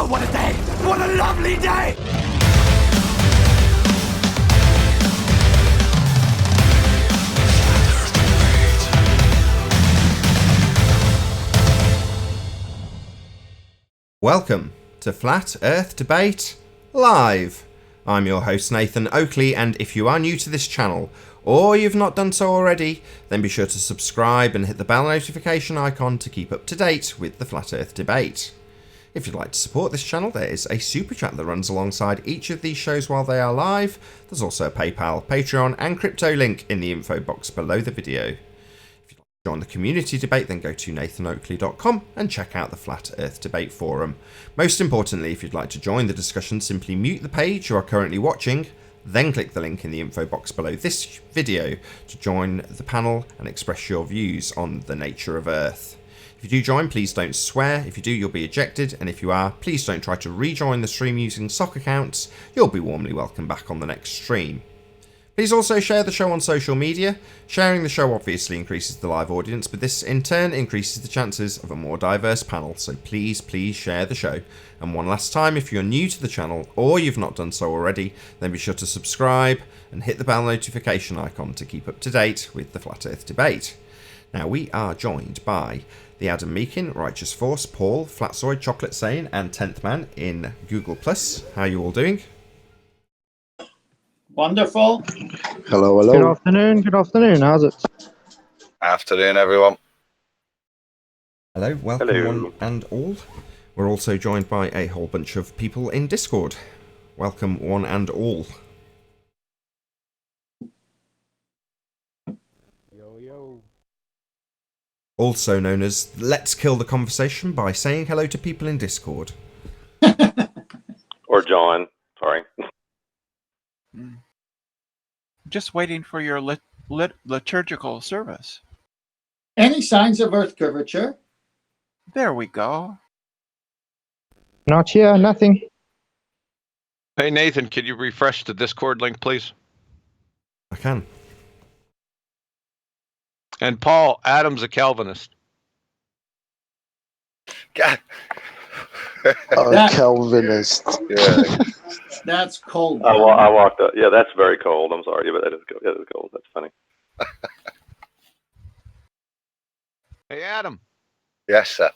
Oh, what a day! What a lovely day! Welcome to Flat Earth Debate Live. I'm your host Nathan Oakley, and if you are new to this channel, or you've not done so already, then be sure to subscribe and hit the bell notification icon to keep up to date with the Flat Earth Debate. If you'd like to support this channel, there is a super chat that runs alongside each of these shows while they are live. There's also a PayPal, Patreon and crypto link in the info box below the video. Join the community debate, then go to nathanoakley.com and check out the Flat Earth Debate Forum. Most importantly, if you'd like to join the discussion, simply mute the page you are currently watching, then click the link in the info box below this video to join the panel and express your views on the nature of Earth. If you do join, please don't swear. If you do, you'll be ejected, and if you are, please don't try to rejoin the stream using sock accounts. You'll be warmly welcome back on the next stream. Please also share the show on social media. Sharing the show obviously increases the live audience, but this in turn increases the chances of a more diverse panel, so please share the show. And one last time, if you're new to the channel or you've not done so already, then be sure to subscribe and hit the bell notification icon to keep up to date with the Flat Earth Debate. Now, we are joined by the Adam Meakin, Righteous Force, Paul, Flatzoid, Chocolate Sane, and 10th Man in Google+. How are you all doing? Wonderful. Hello. Good afternoon. How's it? Afternoon, everyone. Hello, welcome one and all. We're also joined by a whole bunch of people in Discord. Welcome one and all. Yo. Also known as Let's Kill the Conversation by saying hello to people in Discord. Or John. Sorry. Just waiting for your liturgical service. Any signs of Earth curvature? There we go. Not here, nothing. Hey Nathan, could you refresh the Discord link, please? I can. And Paul, Adam's a Calvinist. God. Calvinist. Yeah. That's cold. I walked up. Yeah, that's very cold. I'm sorry, but that is cold. Yeah, that is cold. That's funny. Hey Adam. Yes, sir.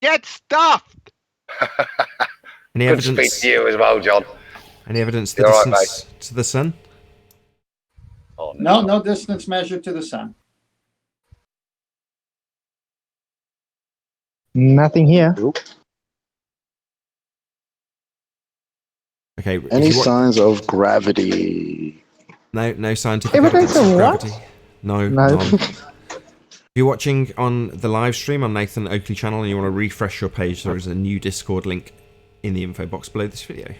Get stuffed! Any Good to evidence? speak to you as well, John. Any evidence the You're all right, distance to the sun? Oh, No distance measured to the sun. Nothing here. Okay. Any signs of gravity? No scientific Evidence evidence of what? gravity. No. No. None. If you're watching on the live stream on Nathan Oakley channel and you want to refresh your page, there is a new Discord link in the info box below this video.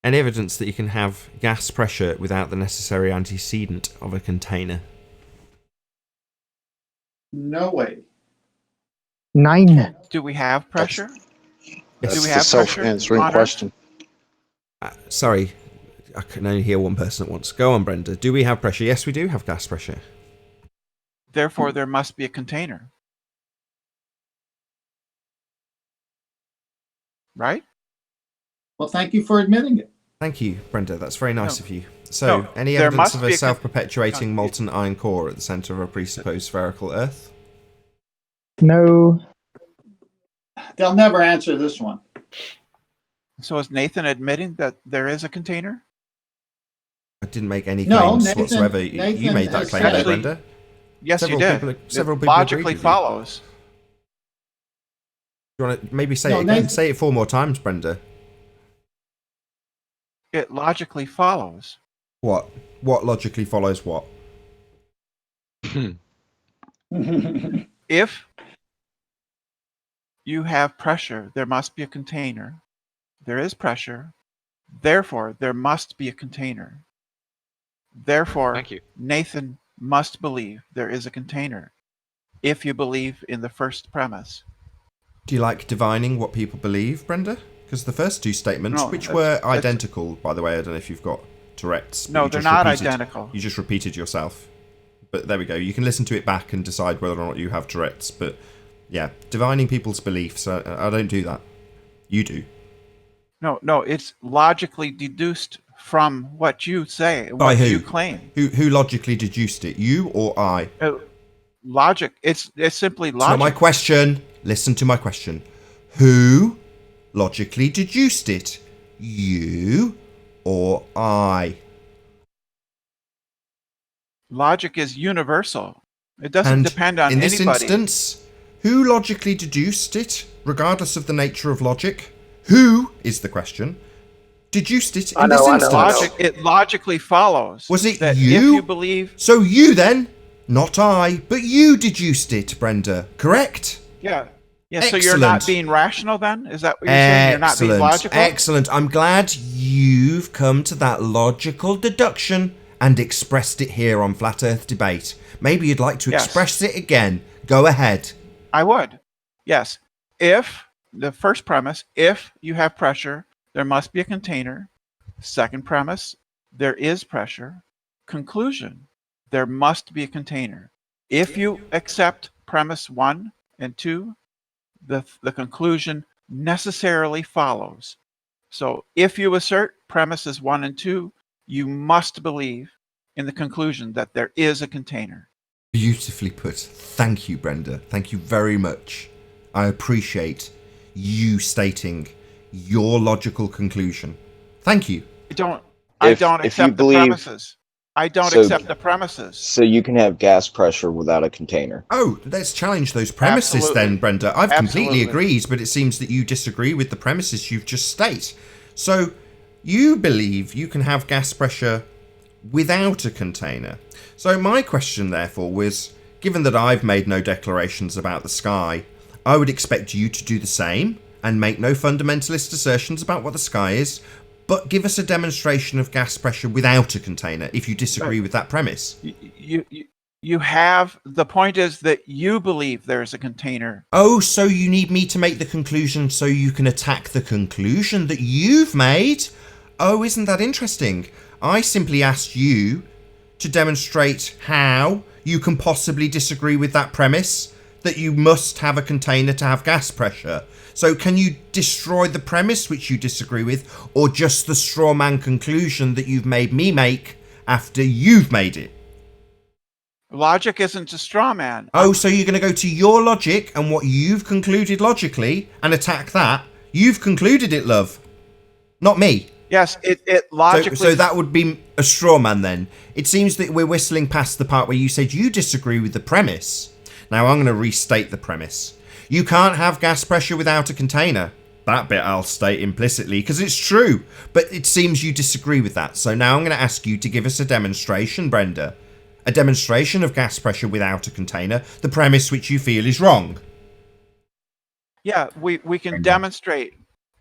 Any evidence that you can have gas pressure without the necessary antecedent of a container? No way. 9. Do we have pressure? Yes. Do we That's have the self-answering pressure on question. Sorry, I can only hear one person at once. Go on, Brenda. Do we have pressure? Yes, we do have gas pressure. Therefore, there must be a container. Right? Well, thank you for admitting it. Thank you, Brenda. That's very nice No. of you. So, No, any there evidence must of be a a self-perpetuating molten iron core at the centre of a presupposed spherical Earth? No. They'll never answer this one. So is Nathan admitting that there is a container? I didn't make any No, claims Nathan- whatsoever. You Nathan made that has claim there, actually- Brenda. Yes, Several you did. people- several It people agreed logically with you. follows. Do you want to maybe say No, it again? Nathan- Say it 4 more times, Brenda. It logically follows. What? What logically follows what? If you have pressure, there must be a container. There is pressure. Therefore, there must be a container. Therefore, Thank you. Nathan must believe there is a container. If you believe in the first premise. Do you like divining what people believe, Brenda? Because the first 2 statements, No, which that's- were that's- identical, by the way, I don't know if you've got Tourette's. but No, you they're just not repeated- identical. You just repeated yourself. But there we go. You can listen to it back and decide whether or not you have Tourette's. But Yeah, divining people's beliefs. I don't do that. You do. No, it's logically deduced from what you say, By what who? you claim. Who logically deduced it? You or I? Logic. It's simply It's not my logic. question. Listen to my question. Who logically deduced it? You or I? Logic is universal. It doesn't And depend on in this anybody. instance, who logically deduced it, regardless of the nature of logic? Who is the question? Deduced it in this instance. It logically follows. Was it that you? If you believe, So you then, not I, but you deduced it, Brenda. Correct? yeah. So you're not Excellent. being rational then? Is that what you're saying? You're not being logical? Excellent. I'm glad you've come to that logical deduction and expressed it here on Flat Earth Debate. Maybe you'd like to Yes. express it again. Go ahead. I would. Yes. If the first premise, if you have pressure, there must be a container. Second premise, there is pressure. Conclusion, there must be a container. If you accept premise 1 and 2, the conclusion necessarily follows. So if you assert premises 1 and 2, you must believe in the conclusion that there is a container. Beautifully put. Thank you, Brenda. Thank you very much. I appreciate you stating your logical conclusion. Thank you. I If don't you accept the believe- premises. I don't So- accept the premises. So you can have gas pressure without a container. Oh, let's challenge those premises Absolutely. then, Brenda. I've completely Absolutely. agreed, but it seems that you disagree with the premises you've just stated. So, you believe you can have gas pressure without a container. So my question, therefore, was, given that I've made no declarations about the sky, I would expect you to do the same and make no fundamentalist assertions about what the sky is, but give us a demonstration of gas pressure without a container if you disagree with that premise. You have, the point is that you believe there is a container. Oh, so you need me to make the conclusion so you can attack the conclusion that you've made? Oh, isn't that interesting? I simply asked you to demonstrate how you can possibly disagree with that premise, that you must have a container to have gas pressure. So can you destroy the premise which you disagree with, or just the straw man conclusion that you've made me make after you've made it? Logic isn't a straw man. Oh, so you're going to go to your logic and what you've concluded logically and attack that? You've concluded it, love. Not me. Yes, it logically... So that would be a straw man then. It seems that we're whistling past the part where you said you disagree with the premise. Now I'm going to restate the premise. You can't have gas pressure without a container. That bit I'll state implicitly because it's true. But it seems you disagree with that. So now I'm going to ask you to give us a demonstration, Brenda. A demonstration of gas pressure without a container. The premise which you feel is wrong. Yeah, we can demonstrate.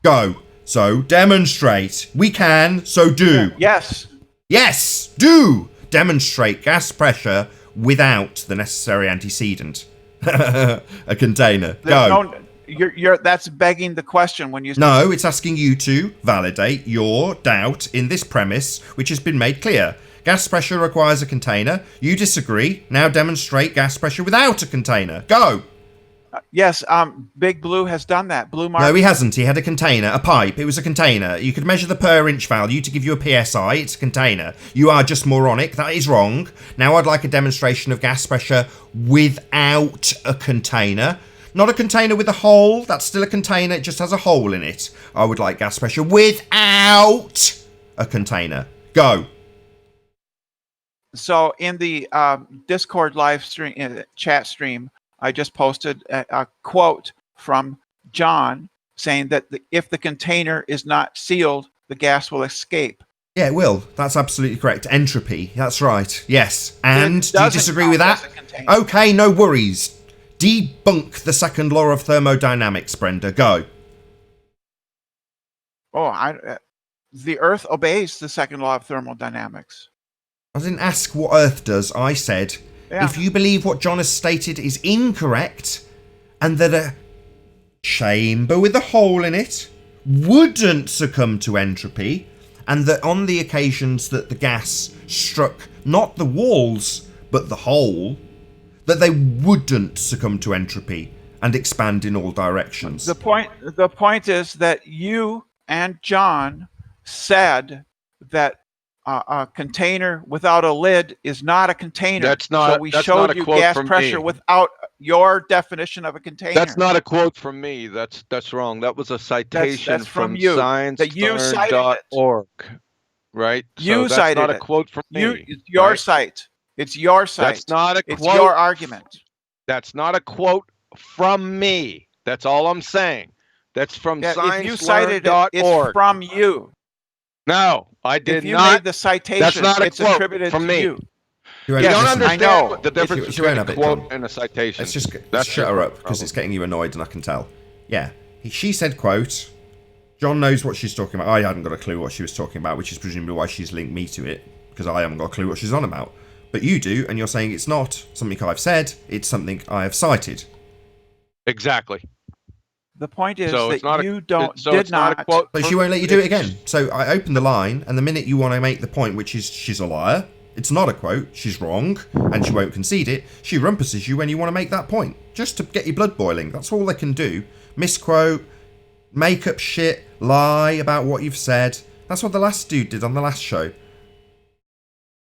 Go. So demonstrate. We can. So do. Yes. Yes. Do. Demonstrate gas pressure without the necessary antecedent. A container. Go. That's begging the question when you... No, it's asking you to validate your doubt in this premise, which has been made clear. Gas pressure requires a container. You disagree. Now demonstrate gas pressure without a container. Go. Yes, Big Blue has done that. Blue Mark. No, he hasn't. He had a container, a pipe. It was a container. You could measure the per inch value to give you a PSI. It's a container. You are just moronic. That is wrong. Now I'd like a demonstration of gas pressure without a container. Not a container with a hole. That's still a container. It just has a hole in it. I would like gas pressure without a container. Go. So in the Discord live stream, chat stream, I just posted a quote from John saying that if the container is not sealed, the gas will escape. Yeah, it will. That's absolutely correct. Entropy. That's right. Yes. And do you disagree with that? Okay, no worries. Debunk the second law of thermodynamics, Brenda. Go. The Earth obeys the second law of thermodynamics. I didn't ask what Earth does. I said, if you believe what John has stated is incorrect, and that a chamber with a hole in it wouldn't succumb to entropy, and that on the occasions that the gas struck not the walls, but the hole, that they wouldn't succumb to entropy, and expand in all directions. The point is that you and John said that a container without a lid is not a container. That's not. So we that's showed not a you quote gas from pressure me. without your definition of a container. That's not a quote from me. That's wrong. That was a citation That's from from you. That you cited it. sciencelearn.org. Right? You So that's cited not a it. quote from You, me. it's your right? site. It's your site. That's not a It's quote. your argument. That's not a quote from me. That's all I'm saying. That's from Yeah, if you cited it, it's sciencelearn.org. from you. No, I did If you not. made the citation, That's not a it's quote attributed from to me. you. You You don't Yes, understand I know. the difference She won't between have a it, quote John. and a citation. Let's just That's shut her your up because problem. it's getting you annoyed, and I can tell. Yeah, she said quote. John knows what she's talking about. I hadn't got a clue what she was talking about, which is presumably why she's linked me to it, because I haven't got a clue what she's on about. But you do, and you're saying it's not something I've said, it's something I have cited. Exactly. The point is So it's that not you a, don't so did it's not a quote. But from- she won't let you do it again. So I open the line, and the minute you want to make the point, which is she's a liar, it's not a quote, she's wrong, and she won't concede it, she rumpuses you when you want to make that point. Just to get your blood boiling. That's all they can do. Misquote, make up shit, lie about what you've said. That's what the last dude did on the last show.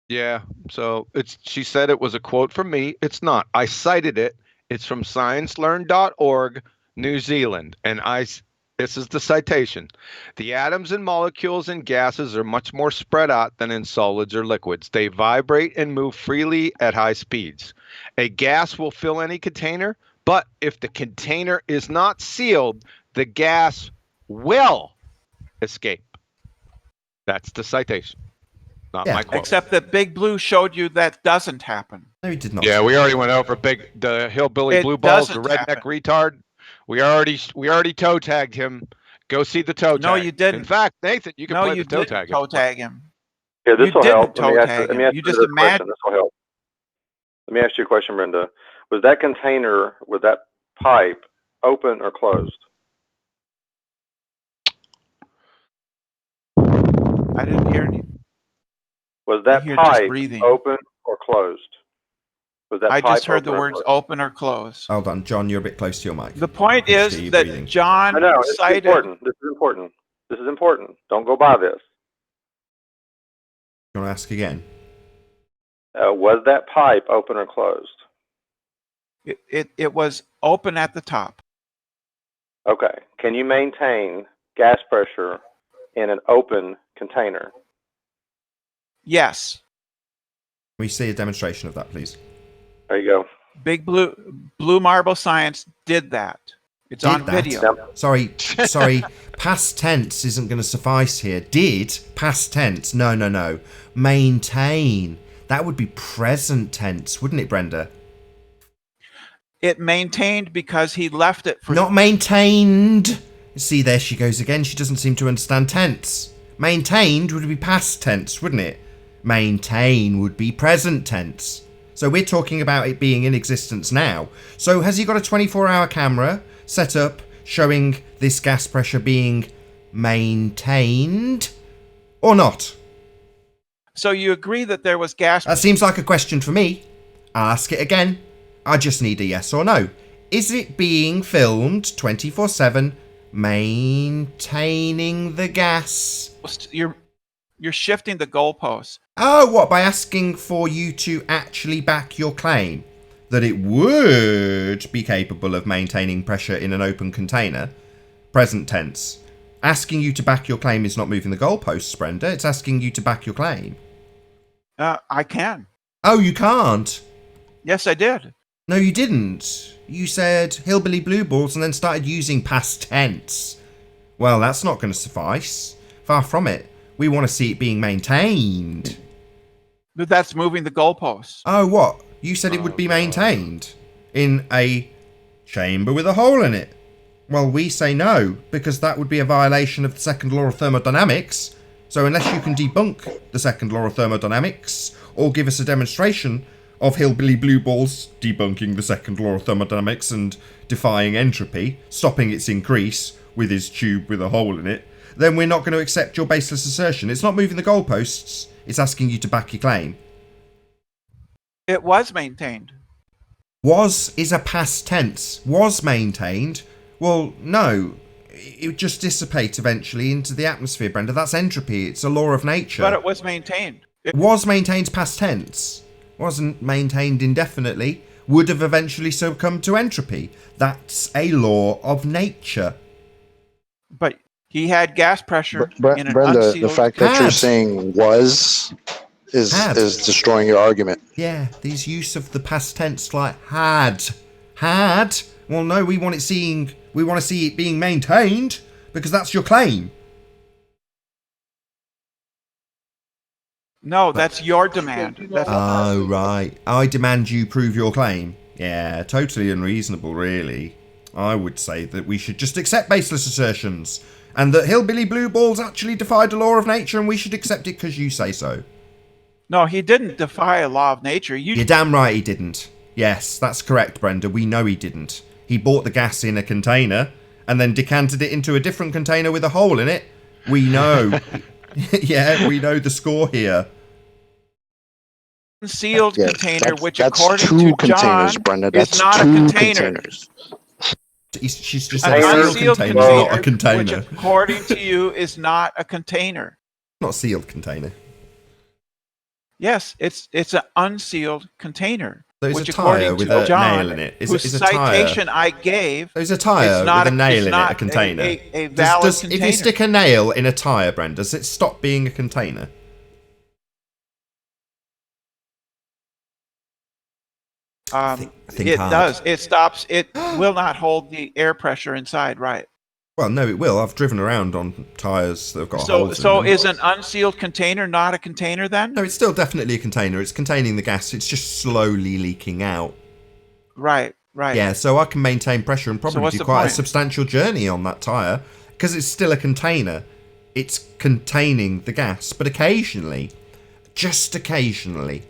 Yeah. So she said it was a quote from me. It's not. I cited it. It's from sciencelearn.org, New Zealand. And this is the citation. The atoms and molecules in gases are much more spread out than in solids or liquids. They vibrate and move freely at high speeds. A gas will fill any container, but if the container is not sealed, the gas will escape. That's the citation. Not Yeah. my quote. Except that Big Blue showed you that doesn't happen. No, he did not. Yeah, we already went over the hillbilly It blue balls, the doesn't redneck happen. retard. We already toe tagged him. Go see the toe tag. No, you didn't. In fact, Nathan, you can No, play you the toe didn't tag. toe tag him. Here, this You will didn't help. toe tag him. You just this question. imagine. This will help. Let me ask you a question, Brenda. Was that container, with that pipe, open or closed? I didn't hear any. Was that hear just pipe breathing. open or closed? Was that I pipe just heard the open or words closed? open or close. Hold on, John, you're a bit close to your mic. The point I can is hear you that breathing. John I know, it's cited. important. This is important. This is important. Don't go by this. You want to ask again? Was that pipe open or closed? It was open at the top. Okay. Can you maintain gas pressure in an open container? Yes. Can we see a demonstration of that, please? There you go. Big Blue Marble Science did that. It's Did on that? video. Yep. Sorry. Past tense isn't going to suffice here. Did, past tense. No. Maintain. That would be present tense, wouldn't it, Brenda? It maintained because he left it for. Not maintained. See, there she goes again. She doesn't seem to understand tense. Maintained would be past tense, wouldn't it? Maintain would be present tense. So we're talking about it being in existence now. So has he got a 24-hour camera set up showing this gas pressure being maintained or not? So you agree that there was gas. That seems like a question for me. I'll ask it again. I just need a yes or no. Is it being filmed 24/7, maintaining the gas? You're shifting the goalposts. Oh, what? By asking for you to actually back your claim that it would be capable of maintaining pressure in an open container? Present tense. Asking you to back your claim is not moving the goalposts, Brenda. It's asking you to back your claim. I can. Oh, you can't? Yes, I did. No, you didn't. You said hillbilly blue balls and then started using past tense. Well, that's not going to suffice. Far from it. We want to see it being maintained. But that's moving the goalposts. Oh, what? You said it would be maintained in a chamber with a hole in it. Well, we say no, because that would be a violation of the second law of thermodynamics. So unless you can debunk the second law of thermodynamics, or give us a demonstration of hillbilly blue balls debunking the second law of thermodynamics and defying entropy, stopping its increase with his tube with a hole in it, then we're not going to accept your baseless assertion. It's not moving the goalposts, it's asking you to back your claim. It was maintained. Was is a past tense. Was maintained. Well, no. It would just dissipate eventually into the atmosphere, Brenda. That's entropy. It's a law of nature. But it was maintained. Was maintained past tense. Wasn't maintained indefinitely. Would have eventually succumbed to entropy. That's a law of nature. But he had gas pressure in an Brenda, unsealed... the fact that you're Had. saying was Had. is destroying your argument. Yeah, these use of the past tense like had. Had? Well, no, we want to see it being maintained because that's your claim. No, that's your demand. That's Oh, right. I demand you prove your claim. Yeah, totally unreasonable, really. I would say that we should just accept baseless assertions and that Hillbilly Blue Balls actually defied a law of nature and we should accept it because you say so. No, he didn't defy a law of nature. You're damn right he didn't. Yes, that's correct, Brenda. We know he didn't. He bought the gas in a container and then decanted it into a different container with a hole in it. We know. Yeah, we know the score here. Unsealed container, which that's according two to containers, John Brenda. is That's not a two container. containers. She's just An said a unsealed sealed container, not a which container. according to you is not a container. Not a sealed container. Yes, it's an unsealed container. There's which a tyre according with to a John, nail in it. whose Is a tyre? citation I gave, There's a tyre it's not with a nail it's in it, not a container. a valid container. If you stick a nail in a tyre, Brenda, does it stop being a container? I think it hard. does. It stops. It will not hold the air pressure inside, right? Well, no, it will. I've driven around on tyres that have got So, holes in so them. is an unsealed container not a container then? No, it's still definitely a container. It's containing the gas. It's just slowly leaking out. Right, right. Yeah, so I can maintain pressure and probably what's do the quite a point? substantial journey on that tyre because it's still a container. It's containing the gas, but occasionally, just occasionally,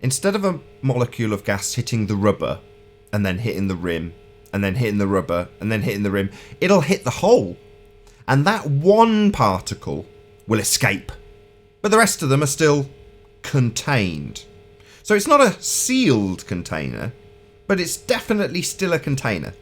instead of a molecule of gas hitting the rubber and then hitting the rim and then hitting the rubber and then hitting the rim, it'll hit the hole. And that one particle will escape. But the rest of them are still contained. So it's not a sealed container, but it's definitely still a container.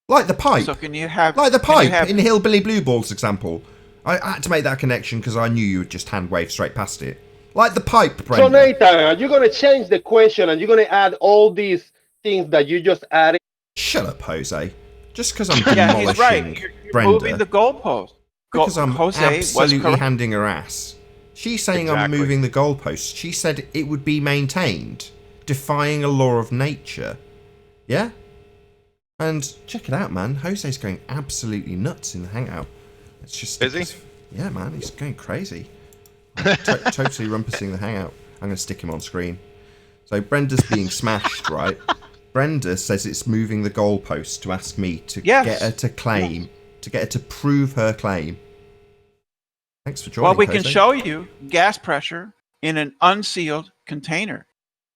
Like the pipe. So can you have Like the can you pipe have- in Hillbilly Blue Balls example. I had to make that connection because I knew you would just hand wave straight past it. Like the pipe, Brenda. So Nathan, are you gonna change the question and you're gonna add all these things that you just added? Shut up, Jose. Just because I'm Yeah, demolishing he's right. You're Brenda. moving the goalpost. Because I'm Jose was absolutely correct. handing her ass. She's saying I'm Exactly. moving the goalposts. She said it would be maintained, defying a law of nature. Yeah? And check it out, man. Jose's going absolutely nuts in the hangout. It's just Is he? Yeah, man. He's going crazy. Totally rumpusing the hangout. I'm going to stick him on screen. So Brenda's being smashed, right? Brenda says it's moving the goalpost to ask me to Yes. get her to claim, to get her to prove her claim. Thanks for joining. Well, we can Jose. show you gas pressure in an unsealed container,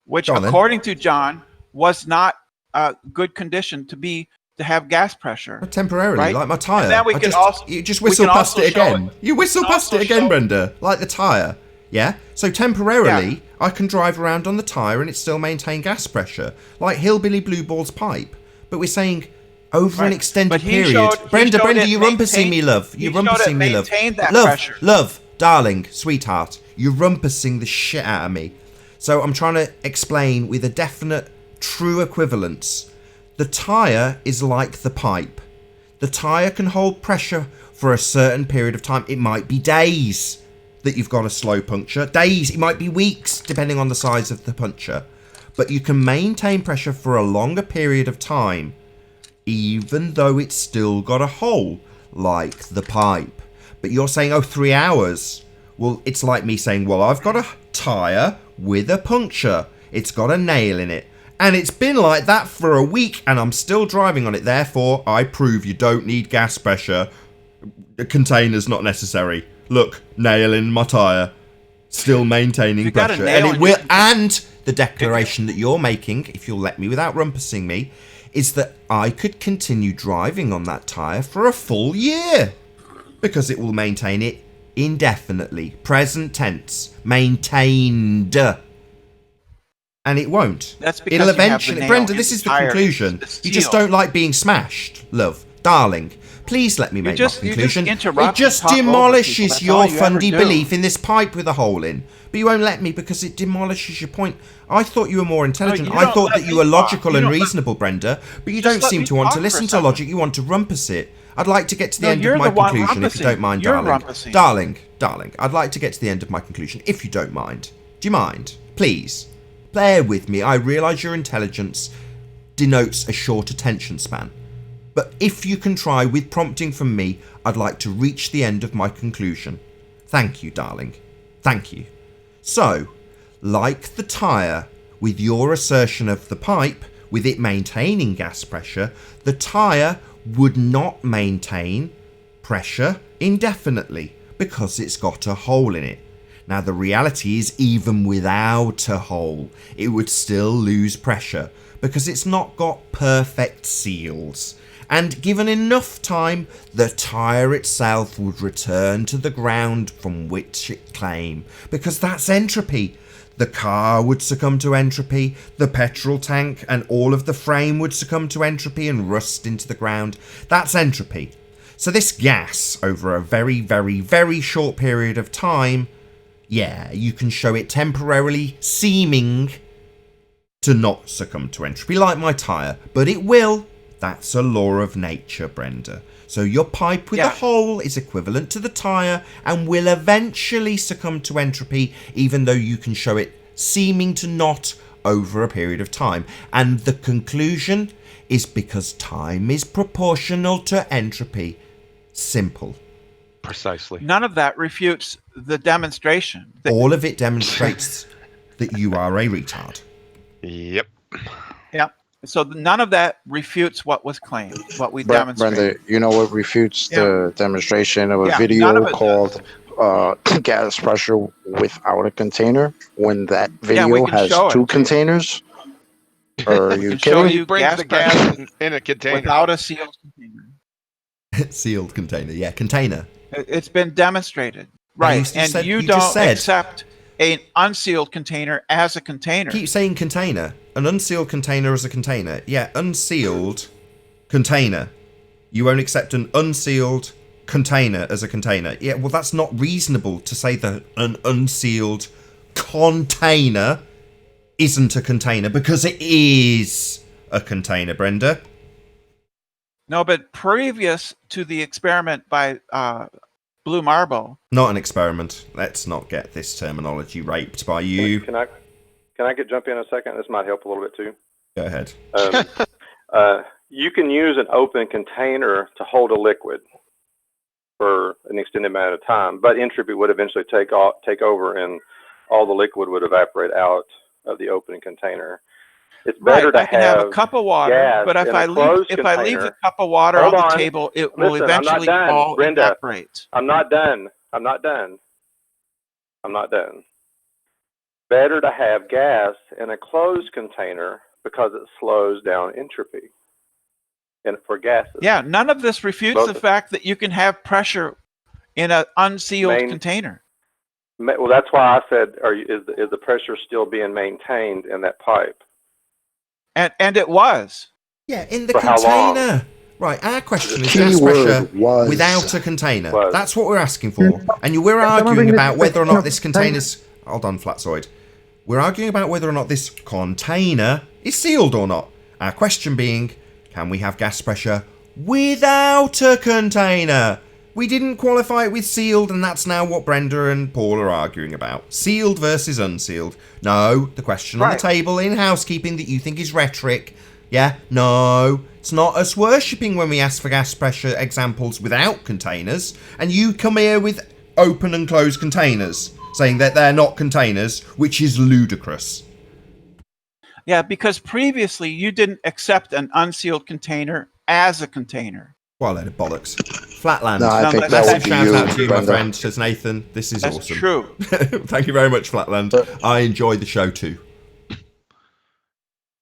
which, Go on, then. according to John, was not a good condition to have gas pressure. Temporarily, right? like my tyre. And then we can also- you just we whistle can past also it show again. it. You whistle We can past it also again, show- Brenda, like the tyre. Yeah. So temporarily, I can drive around on the tyre and it still maintain gas pressure, like Hillbilly Blue Ball's pipe. But we're saying over an Right. extended But he period. showed- he Brenda, showed it you're rumpusing maintained- me, love. You're he showed it rumpusing me, love. maintained that Love, pressure. love, darling, sweetheart. You're rumpusing the shit out of me. So I'm trying to explain with a definite, true equivalence. The tyre is like the pipe. The tyre can hold pressure for a certain period of time. It might be days that you've got a slow puncture. Days, it might be weeks, depending on the size of the puncture. But you can maintain pressure for a longer period of time, even though it's still got a hole, like the pipe. But you're saying, oh, 3 hours. Well, it's like me saying, well, I've got a tyre with a puncture. It's got a nail in it. And it's been like that for a week and I'm still driving on it. Therefore, I prove you don't need gas pressure. The container's not necessary. Look, nail in my tyre. Still maintaining You got a pressure. nail And it in will. your- And the declaration that you're making, if you'll let me without rumpusing me, is that I could continue driving on that tyre for a full year. Because it will maintain it indefinitely. Present tense. Maintained. And it won't. That's because It'll you have the eventually... nail Brenda, in this the is the tire. conclusion. It's You just steel. don't like being smashed, love. Darling, please let me make my conclusion. interrupt It just and talk over people. demolishes That's your all you ever fundy do. belief in this pipe with a hole in. But you won't let me because it demolishes your point. I thought you were more intelligent. you I don't thought let that you me were talk. logical You and don't let- reasonable, Brenda. But you Just don't let seem me to want talk to for a listen to second. logic. You want to rumpus it. I'd like to get to the No, end you're of my the one conclusion, if you don't rumpusing. mind, You're darling. rumpusing. Darling, I'd like to get to the end of my conclusion, if you don't mind. Do you mind? Please. Bear with me. I realise your intelligence denotes a short attention span. But if you can try with prompting from me, I'd like to reach the end of my conclusion. Thank you, darling. Thank you. So, like the tyre, with your assertion of the pipe, with it maintaining gas pressure, the tyre would not maintain pressure indefinitely because it's got a hole in it. Now, the reality is, even without a hole, it would still lose pressure because it's not got perfect seals. And given enough time, the tyre itself would return to the ground from which it came, because that's entropy. The car would succumb to entropy, the petrol tank and all of the frame would succumb to entropy and rust into the ground. That's entropy. So this gas, over a very, very, very short period of time, yeah, you can show it temporarily seeming to not succumb to entropy, like my tyre, but it will. That's a law of nature, Brenda. So your pipe with a hole is equivalent to the tyre and will eventually succumb to entropy, even though you can show it seeming to not over a period of time. And the conclusion is because time is proportional to entropy. Simple. Precisely. None of that refutes the demonstration. All of it demonstrates that you are a retard. Yep. Yeah. So none of that refutes what was claimed, what we demonstrated. Brenda, you know what refutes the demonstration of a Yeah, none video of it called gas pressure without a container when that we video can has show it, two too. containers? Are you can show kidding? you He brings gas the gas pressure in a container. without a sealed container. Sealed container. Yeah, container. It's been demonstrated. Right. And you just don't said. accept an unsealed container as a container. Keep saying container. An unsealed container as a container. Yeah, unsealed container. You won't accept an unsealed container as a container. Yeah, well, that's not reasonable to say that an unsealed container isn't a container, because it is a container, Brenda. No, but previous to the experiment by Blue Marble. Not an experiment. Let's not get this terminology raped by you. Can I jump in a second? This might help a little bit too. Go ahead. You can use an open container to hold a liquid for an extended amount of time, but entropy would eventually take over, and all the liquid would evaporate out of the open container. It's better to I can have a cup of water, but if I leave the cup of water on the table, it will eventually all evaporate. I'm not done. Better to have gas in a closed container because it slows down entropy. And for gases. Yeah, none of this refutes the fact that you can have pressure in an unsealed container. Well, that's why I said, is the pressure still being maintained in that pipe? And it was. Yeah, in the For how long? container. Right, our question is gas pressure without a container. That's what we're asking for. And we're arguing about whether or not this container's... Hold on, Flatzoid. We're arguing about whether or not this container is sealed or not. Our question being, can we have gas pressure without a container? We didn't qualify it with sealed, and that's now what Brenda and Paul are arguing about. Sealed versus unsealed. No, the question on the table in housekeeping that you think is rhetoric. Yeah, no, it's not us worshipping when we ask for gas pressure examples without containers, and you come here with open and closed containers, saying that they're not containers, which is ludicrous. Yeah, because previously you didn't accept an unsealed container as a container. Well, a load of bollocks. Flatland. No, I think that would be shout you, out to you, my Brenda. friend, says Nathan. This is That's awesome. true. Thank you very much, Flatland. I enjoy the show too.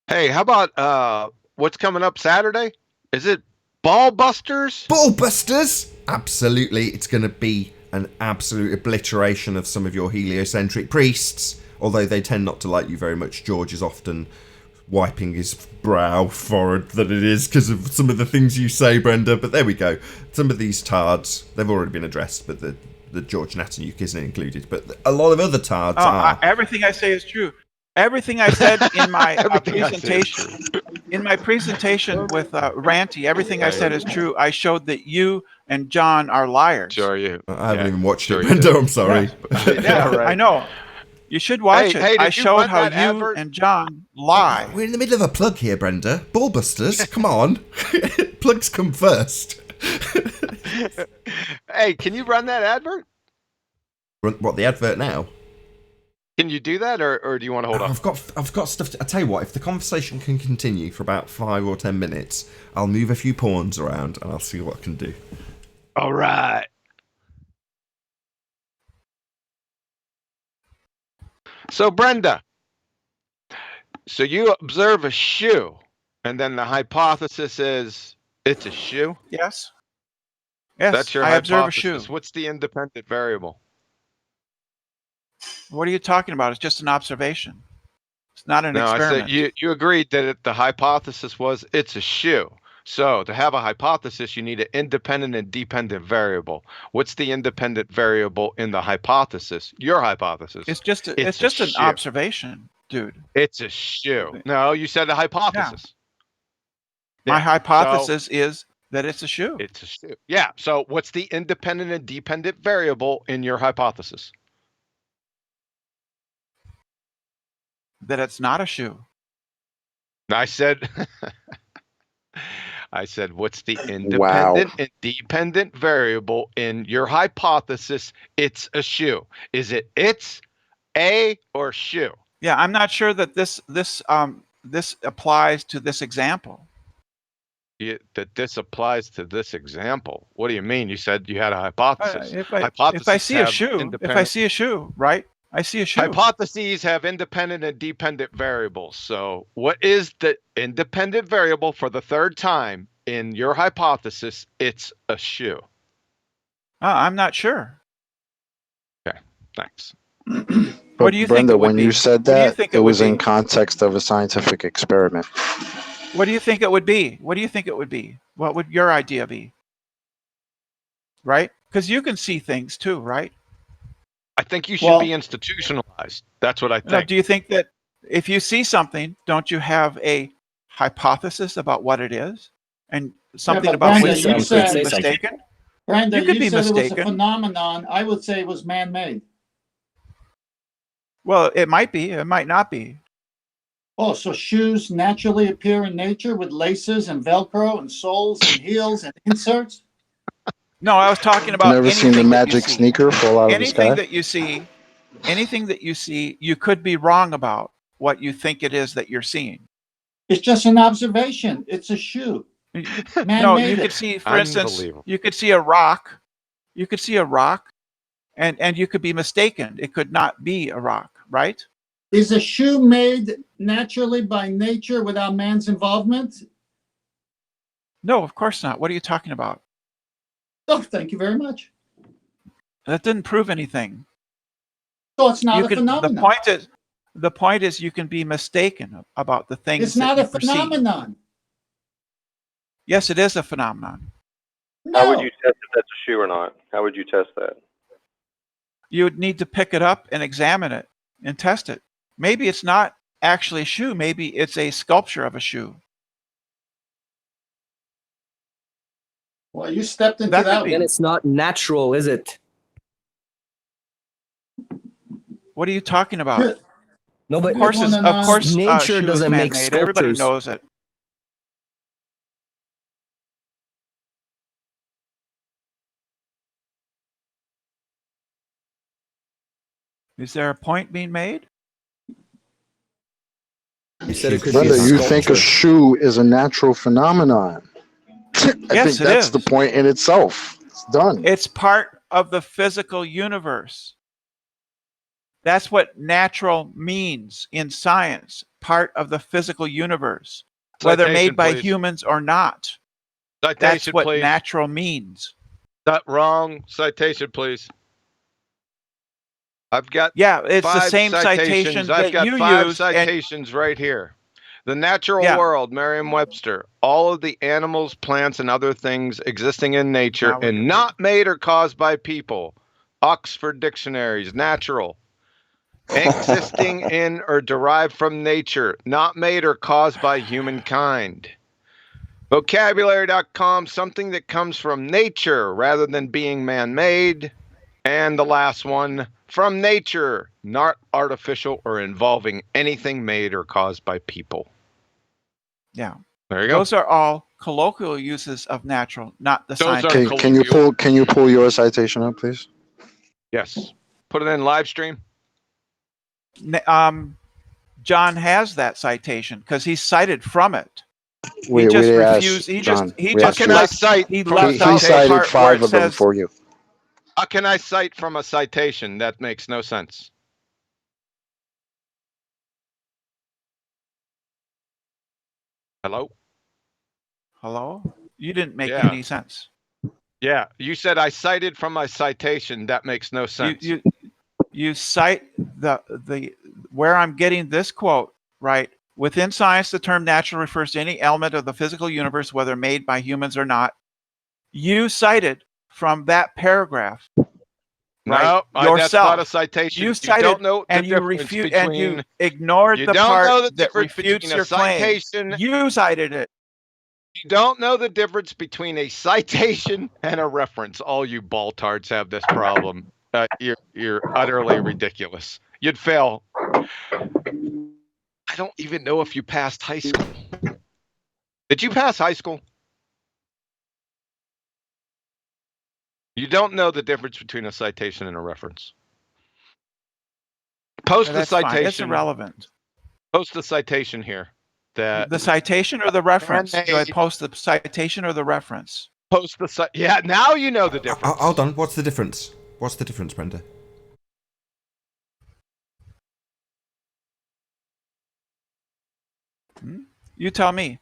Hey, how about what's coming up Saturday? Is it Ball Busters? Ball Busters? Absolutely. It's going to be an absolute obliteration of some of your heliocentric priests although they tend not to like you very much. George is often wiping his brow, forehead that it is, because of some of the things you say, Brenda. But there we go. Some of these tards, they've already been addressed, but the George Natanuke isn't included. But a lot of other tards are. Everything I say is true. Everything I said in my presentation, with Ranty, everything I said is true. I showed that you and John are liars. Sure you. I haven't even watched sure it, Brenda. I'm sorry. Yeah, right. I know. You should watch it. Hey, I did you showed run how that you advert? and John lie. We're in the middle of a plug here, Brenda. Ballbusters, come on. Plugs come first. Hey, can you run that advert? What, the advert now? Can you do that, or do you want to hold on? I've got stuff to... I tell you what, if the conversation can continue for about 5 or 10 minutes, I'll move a few pawns around and I'll see what I can do. All right. So, Brenda, so you observe a shoe, and then the hypothesis is it's a shoe? Yes. Yes, That's your I hypothesis. observe a shoe. What's the independent variable? What are you talking about? It's just an observation. It's not an No, experiment. I said you agreed that the hypothesis was it's a shoe. So to have a hypothesis, you need an independent and dependent variable. What's the independent variable in the hypothesis? Your hypothesis. It's just an observation, dude. It's a shoe. No, you said a hypothesis. My Yeah, hypothesis is that it's a shoe. It's a shoe. Yeah. So what's the independent and dependent variable in your hypothesis? That it's not a shoe. I said, what's the independent and dependent variable in your hypothesis? It's a shoe. Is it it's a or shoe? Yeah, I'm not sure that this applies to this example. That this applies to this example. What do you mean? You said you had a hypothesis. If I see a shoe, right? I see a shoe. Hypotheses have independent and dependent variables. So what is the independent variable for the third time in your hypothesis? It's a shoe. I'm not sure. Okay, thanks. What do you Brenda, think it would when be? you said What do you that, think it was would in be? context of a scientific experiment. What do you think it would be? What do you think it would be? What would your idea be? Right? Because you can see things too, right? I think you should be institutionalized. That's what I think. Now, do you think that if you see something, don't you have a hypothesis about what it is? And something about Brenda, which you could be mistaken? Brenda, You could be said it was a mistaken. phenomenon. I would say it was man-made. Well, it might be. It might not be. Oh, so shoes naturally appear in nature with laces and Velcro and soles and heels and inserts? No, I was talking about Never seen the anything that you magic see. sneaker fall out of the Anything sky? that you see, you could be wrong about what you think it is that you're seeing. It's just an observation. It's a shoe. Man No, made you it. could see, for instance, you could see a rock. You could see a rock, and you could be mistaken. It could not be a rock, right? Is a shoe made naturally by nature without man's involvement? No, of course not. What are you talking about? Oh, thank you very much. That didn't prove anything. So it's not a phenomenon. The point is you can be mistaken about the things. It's not a perceive. phenomenon. Yes, it is a phenomenon. No. How would you test if that's a shoe or not? How would you test that? You would need to pick it up and examine it and test it. Maybe it's not actually a shoe. Maybe it's a sculpture of a shoe. Well, you stepped into That that could be. one. And it's not natural, is it? What are you talking about? No, but Of course, nature shoe is doesn't make man-made. Everybody sculptures. knows it. Is there a point being made? You said it could Brenda, be a you think a sculpture. shoe is a natural phenomenon. I Yes, think it that's is. the point in itself. It's done. It's part of the physical universe. That's what natural means in science, part of the physical universe, whether Citation, made by please. humans or not. That's Citation, what please. natural means. Not wrong. Citation, please. I've got it's the 5 same citation citations. I've that got you 5 used. And citations right here. The natural Yeah. world, Merriam-Webster. All of the animals, plants, and other things existing in nature Now we're and good. not made or caused by people. Oxford Dictionaries, natural. Existing in or derived from nature, not made or caused by humankind. Vocabulary.com, something that comes from nature rather than being man-made. And the last one, from nature, not artificial or involving anything made or caused by people. Yeah. There you go. Those are all colloquial uses of natural, not the Those are scientific. Can you pull your citation up, please? Yes. Put it in live stream. John has that citation because he cited from it. We just asked refused. He John. just he We just asked How can I left. cite He from a left out the citation? part where five it of them says. for you. How can I cite from a citation? That makes no sense. Hello? Hello? You didn't make Yeah. any sense. Yeah, you said I cited from my citation. That makes no sense. You cite the where I'm getting this quote, right? Within science, the term natural refers to any element of the physical universe, whether made by humans or not. You cited from that paragraph. Right? No, that's not a Yourself. citation. You cited don't know the and you difference refute between. and you ignored You the don't part know the that difference refutes between a your claim. citation. You cited it. You don't know the difference between a citation and a reference. All you baltards have this problem. You're utterly ridiculous. You'd fail. I don't even know if you passed high school. Did you pass high school? You don't know the difference between a citation and a reference. Post the That's citation. fine. It's irrelevant. Post the citation here. The citation or the reference? Do I post the citation or the reference? Post the yeah. Now you know the difference. Hold on. What's the difference? What's the difference, Brenda? You tell me.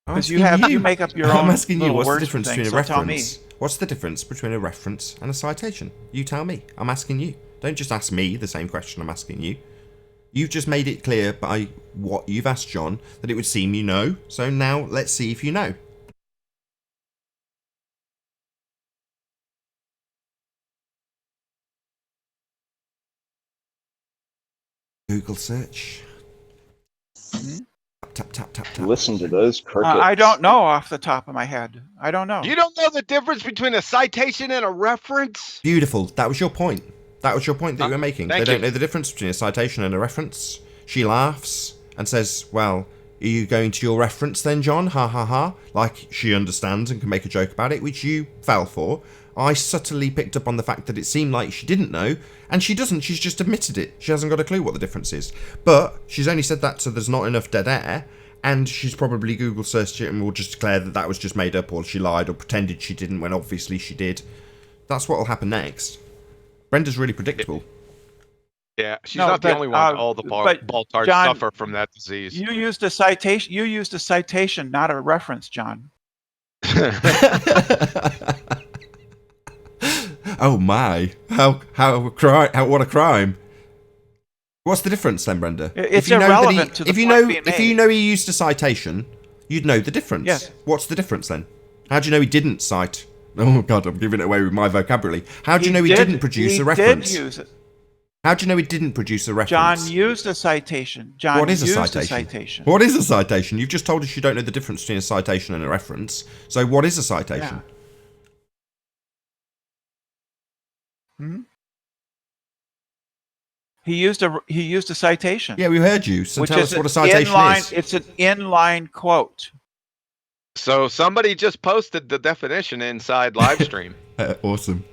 Because you make up your own. I'm asking you. What's the words difference for between a things, so tell me. reference? What's the difference between a reference and a citation? You tell me. I'm asking you. Don't just ask me the same question I'm asking you. You've just made it clear by what you've asked John that it would seem you know. So now let's see if you know. Google search. Tap, tap, tap, tap. Listen to those crickets. I don't know off the top of my head. I don't know. You don't know the difference between a citation and a reference? Beautiful. That was your point. That was your point that you were making. They don't you. know the difference between a citation and a reference. She laughs and says, well, are you going to your reference then, John? Ha ha ha. Like she understands and can make a joke about it, which you fell for. I subtly picked up on the fact that it seemed like she didn't know, and she doesn't. She's just admitted it. She hasn't got a clue what the difference is. But she's only said that so there's not enough dead air, and she's probably Google searched it and will just declare that that was just made up, or she lied, or pretended she didn't when obviously she did. That's what will happen next. Brenda's really predictable. Yeah, she's not the only one. All the baltards suffer from that disease. You used a citation. You used a citation, not a reference, John. Oh my! What a crime! What's the difference then, Brenda? It's irrelevant to the point being if you know he used a citation, you'd know the difference. Yes. What's the difference then? How do you know he didn't cite? Oh God, I'm giving it away with my vocabulary. How do you know he didn't produce a reference? He did use it. How do you know he didn't produce a reference? John used a citation. What is a citation? What is a citation? You've just told us you don't know the difference between a citation and a reference. So what is a citation? Yeah. He used a citation. Yeah, we heard you. So tell us what a citation is. It's an inline quote. So somebody just posted the definition inside live stream. Awesome.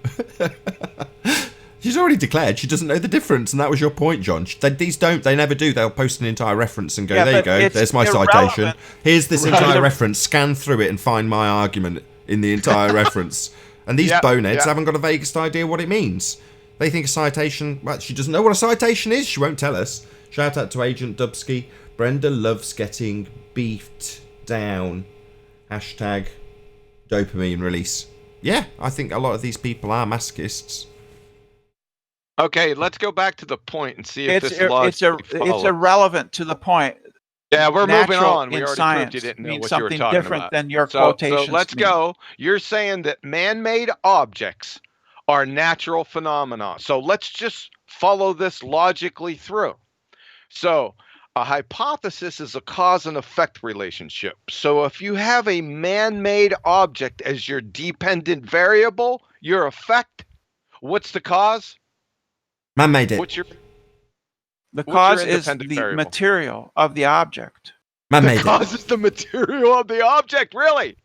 She's already declared she doesn't know the difference, and that was your point, John. They never do. They'll post an entire reference and go, there you go, there's my citation. Here's this entire reference, scan through it and find my argument in the entire reference. And these boneheads haven't got a vaguest idea what it means. They think a citation, well, she doesn't know what a citation is, she won't tell us. Shout out to Agent Dubsky. Brenda loves getting beefed down. Hashtag dopamine release. Yeah, I think a lot of these people are masochists. Okay, let's go back to the point and see if It's this logically it's follows. irrelevant to the point. Yeah, we're moving Natural on. We in already science proved you didn't know means what you were something talking different about. than your So quotations let's mean. go. You're saying that man-made objects are natural phenomena. So let's just follow this logically through. So a hypothesis is a cause and effect relationship. So if you have a man-made object as your dependent variable, your effect, what's the cause? Man made it. What's your The what's your cause is independent the variable? material of the object. Man The made it. cause is the material of the object, really?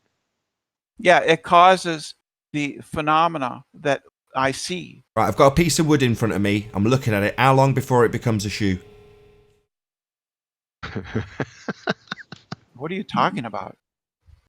Yeah, it causes the phenomena that I see. Right, I've got a piece of wood in front of me. I'm looking at it. How long before it becomes a shoe? What are you talking about?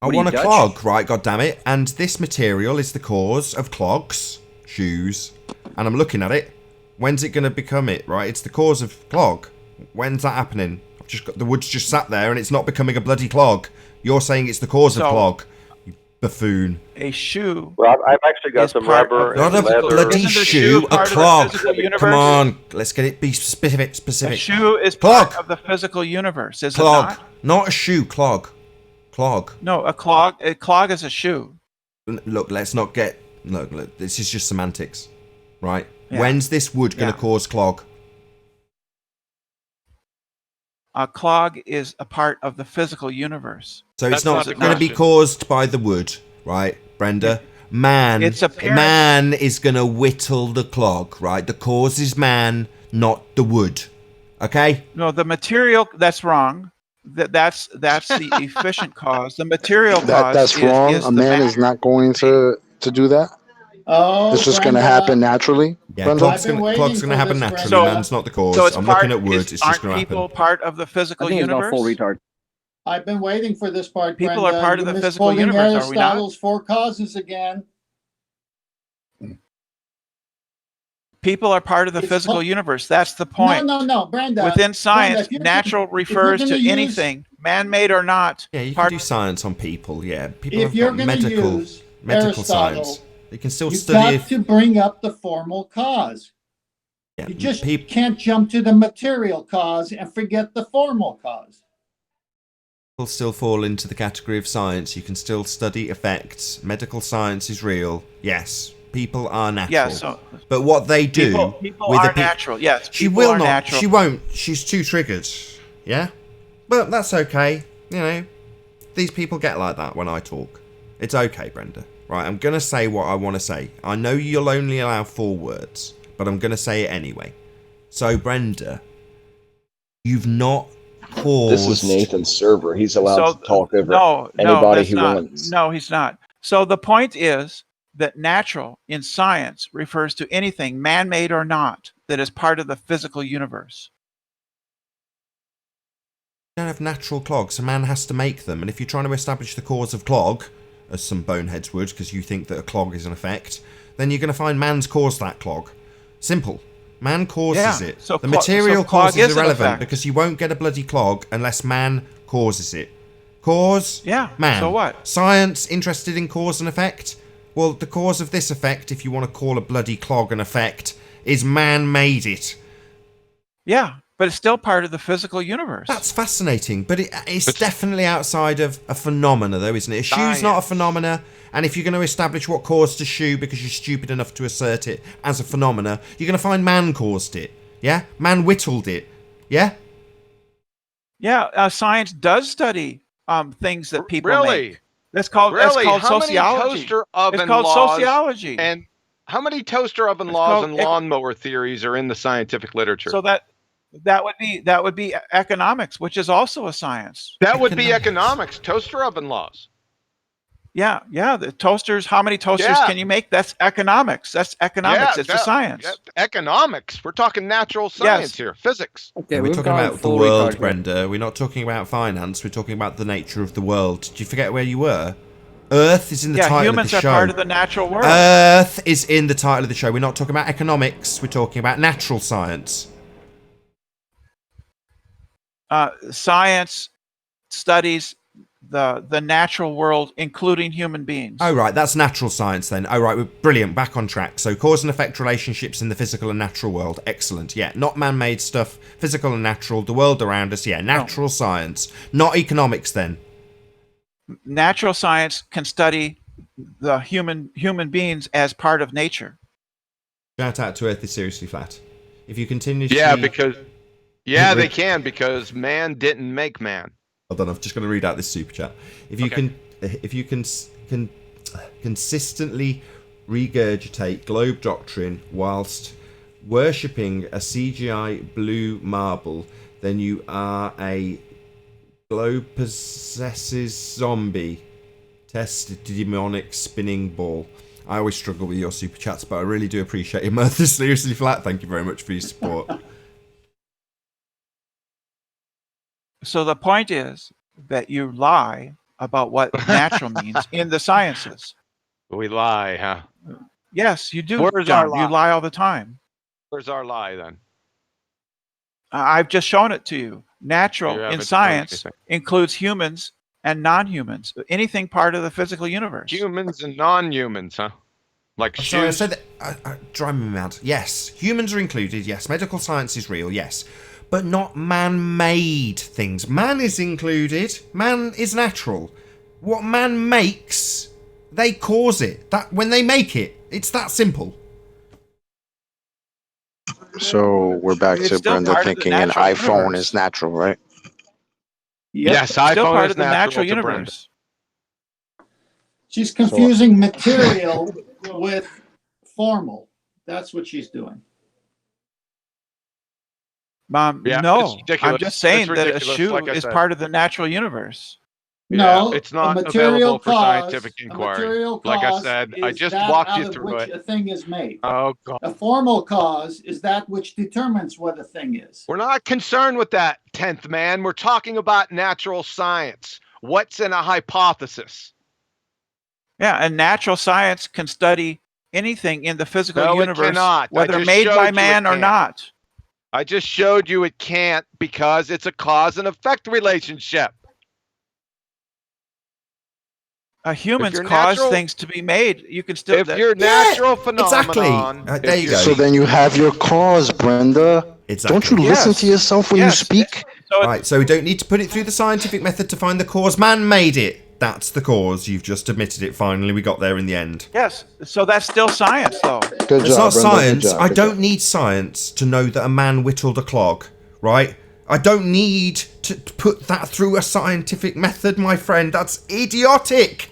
I What are want you, a Dutch? clog, right? God damn it! And this material is the cause of clogs, shoes, and I'm looking at it. When's it going to become it? Right? It's the cause of clog. When's that happening? I've just got the wood's just sat there and it's not becoming a bloody clog. You're saying it's the cause of So- clog, you buffoon. A shoe. Well, I've actually got Is some part rubber of Not and a leather. bloody Isn't the shoe, shoe a part of the clog. physical universe? Come on, let's get it. Be specific. A Specific. shoe is Clog. part of the physical universe, is Clog, it not? not a shoe. Clog. Clog. No, a clog. A clog is a shoe. Look, let's not get. Look, this is just semantics, right? Yeah. When's this wood going to Yeah. cause clog? A clog is a part of the physical universe. So That's it's not not the going to be question. caused by the wood, right, Brenda? Man, It's apparent- man is going to whittle the clog, right? The cause is man, not the wood. Okay? No, the material. That's wrong. That's the efficient cause. The material cause That's wrong. is A the man matter. is not going to do that. Oh, It's just going to Brenda, happen naturally. Yeah, Brenda? I've been waiting clog's going to for happen this, naturally. Brenda. Man's not the cause. So it's I'm part, looking at wood. It's just aren't going to people happen. part of the I physical think he's not universe? full retard. I've been waiting for this part, People Brenda. are part of You're the physical misquoting universe, are we not? Aristotle's four causes again. People are part of the It's physical called- universe. That's the point. No, Brenda. Within science, Brenda, if you're natural gonna- if you're refers to gonna use- anything, man-made or not. Yeah, you Part- can do science on people. Yeah, people If have you're got going to medical use science. Aristotle, They can still you've study. got to bring up the formal cause. Yeah, You just peop- can't jump to the material cause and forget the formal cause. People still fall into the category of science. You can still study effects. Medical science is real. Yes, people are natural. Yeah, so but what they do people with are the pe- natural. Yes, she people will are not. natural. She won't. She's too triggered. Yeah, but that's okay. You know, these people get like that when I talk. It's okay, Brenda. Right, I'm gonna say what I want to say. I know you'll only allow 4 words, but I'm gonna say it anyway. So, Brenda, you've not caused. This is Nathan's server. He's allowed to talk over no, anybody that's he not. wants. No, he's not. So the point is that natural in science refers to anything, man-made or not, that is part of the physical universe. You don't have natural clogs. A man has to make them. And if you're trying to establish the cause of clog, as some boneheads would, because you think that a clog is an effect, then you're going to find man's caused that clog. Simple. Man causes Yeah, it. so The clo- material so clog cause is is an irrelevant effect. because you won't get a bloody clog unless man causes it. Cause? Yeah, Man. so what? Science interested in cause and effect? Well, the cause of this effect, if you want to call a bloody clog an effect, is man made it. Yeah, but it's still part of the physical universe. That's fascinating, but it's definitely outside of a phenomena, though, isn't it? A shoe's not a phenomena, and if you're going to establish what caused a shoe because you're stupid enough to assert it as a phenomena, you're going to find man caused it. Yeah? Man whittled it. Yeah? Yeah, science does study things that people Really? make. That's called Really? That's called How many sociology. toaster oven It's called laws sociology. And how many toaster oven It's laws called and lawnmower theories are in the scientific literature? So that would be economics, which is also a science. That would be economics. Toaster oven laws. Yeah, the toasters. How many toasters Yeah. can you make? That's economics. That's economics. Yeah, It's a science. Economics. We're talking natural science Yes. here. Physics. Okay, We're we've talking gone about the full world, retard here. Brenda. We're not talking about finance. We're talking about the nature of the world. Did you forget where you were? Earth is in the Yeah, title humans of are the show. part of the natural world. Earth is in the title of the show. We're not talking about economics. We're talking about natural science. Science studies the natural world, including human beings. Oh, right. That's natural science then. Oh, right. We're brilliant. Back on track. So cause and effect relationships in the physical and natural world. Excellent. Yeah. Not man-made stuff. Physical and natural. The world around us. Yeah. Natural science. Not economics then. Natural science can study the human beings as part of nature. Shout out to Earth is seriously flat. If you continue they can, because man didn't make man. Hold on, I'm just going to read out this super chat. If you can consistently regurgitate globe doctrine whilst worshipping a CGI blue marble, then you are a globe possesses zombie. Test demonic spinning ball. I always struggle with your super chats, but I really do appreciate it. Earth is seriously flat. Thank you very much for your support. So the point is that you lie about what natural means in the sciences. We lie, huh? Yes, you do. Where's John. our lie? You lie all the time. Where's our lie then? I've just shown it to you. Natural You in haven't science shown includes humans and non-humans. Anything part of the physical universe. Humans and non-humans, huh? Like shoes. Sorry, I said that. Drive me mad. Yes, humans are included. Yes, medical science is real. Yes, but not man-made things. Man is included. Man is natural. What man makes, they cause it. That when they make it, it's that simple. So we're back It's to still Brenda part of the thinking an natural iPhone universe. is natural, right? Yep, Yes, it's still iPhone part is of the natural natural to Brenda. universe. She's confusing material with formal. That's what she's doing. Yeah, No, it's ridiculous. I'm just saying It's that a ridiculous, shoe like I is said. part of the natural universe. No, it's not a material available for cause, scientific a inquiry. material Like I cause said, I is just that walked out you of through which it. a thing is made. Oh, God. A formal cause is that which determines what a thing is. We're not concerned with that, 10th man. We're talking about natural science. What's in a hypothesis? Yeah, and natural science can study anything in the physical No, it universe, cannot. I whether just made showed by you it man or can't. not. I just showed you it can't because it's a cause and effect relationship. Humans you're cause natural- things to be made. You can still. If you're natural exactly. phenomenon, There you go. So then you have your cause, Brenda. Exactly. Don't you listen to yourself when you speak? Right, so we don't need to put it through the scientific method to find the cause. Man made it. That's the cause. You've just admitted it. Finally, we got there in the end. Yes, so that's still science, though. It's not science. I don't need science to know that a man whittled a clog, right? I don't need to put that through a scientific method, my friend. That's idiotic.